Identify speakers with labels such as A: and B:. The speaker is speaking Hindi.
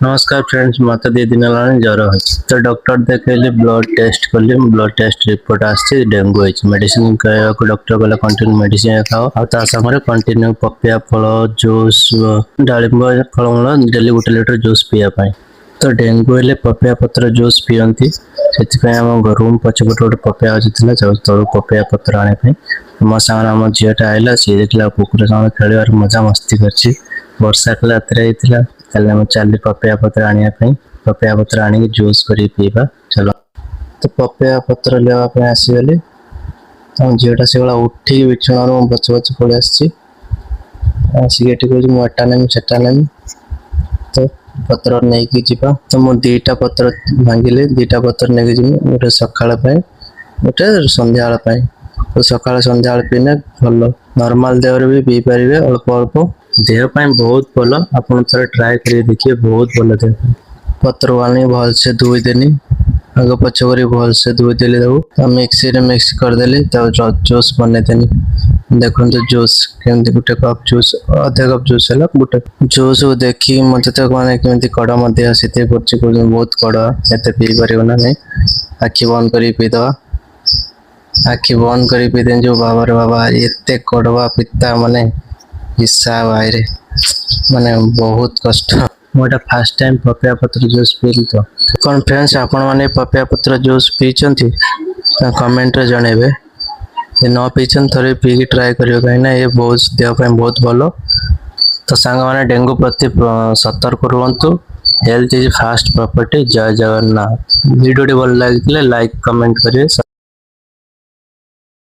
A: नमस्कार फ्रेंड्स, मत दी दिन ज्वर हो तो डॉक्टर देखले ब्लड टेस्ट कली। ब्लड टेस्ट रिपोर्ट आसी डेंगू होइछ। मेडिसिन कहवा डॉक्टर कहला कंटिन्यू मेडिसिन खाओ आ ता संगे कंटिन्यू पपिया फल जूस डालिंब फलमूल डेली 1 लीटर जूस पिया पाए। तो डेंगू हेले पपिया पत्र जूस पियंती। से आम रूम पछपटे गोटे पपिया अच्छी तलू पपिया पत्र आने मो सागर आम झीटा आईला सी देखला कुकुर सामने खेल मजा मस्ती कर वर्षा कल रात चल पपिया पत्र आने पपिया पत्र आने जूस कर पीवा। चलो तो पपिया पत्र लेवाई आसीगली। झीटा से उठी बिछण बच बच पड़े आसिक मुझा नेमी सेटा नेमी तो पत्र नहीं कि जीवा। तो मु दीटा पत्र भांगिले, दीटा पत्र नहीं जी गोटे सकाल गोटे संध्या। तो सकाल संध्या पीने भल नॉर्मल देह भी पी पारे अल्प अल्प देह बहुत भल। आप थे ट्राए कर देखिए, बहुत भल देह। पत्र आनी भलसे धोई देनी, आग पछ कर भलसे धोई देली मिक्सी रे मिक्स करदेली। जूस बनईदेनी। देखो जूस केमती गोटे कप जूस अधा कप जूस है गोटे जूस देखी मत तो मैंने कमी कड़ा मध्य आसी बहुत कड़ा एत पी पार ना नहीं। आखि बंद कर पीदवा, आखि बंद कर पीदे जो बाबा रे बाबा एत कड़वा पिता माने हिस्सा बाहर माने बहुत कष्ट। मोटा फास्ट टाइम पपिया पत्र जूस पीली। तो कौन फ्रेंड्स आपण मैंने पपिया पत्र जूस पीछे कमेंट रे जनइबे। न पीछन थे पी ट्राए करियो कहीं ये बहुत देह बहुत भल। तो सांग माने डेंगू प्रति सतर्क रुहतु। Health is first property. जय जगन्नाथ। वीडियो भल लगे लाइक कमेंट करिए।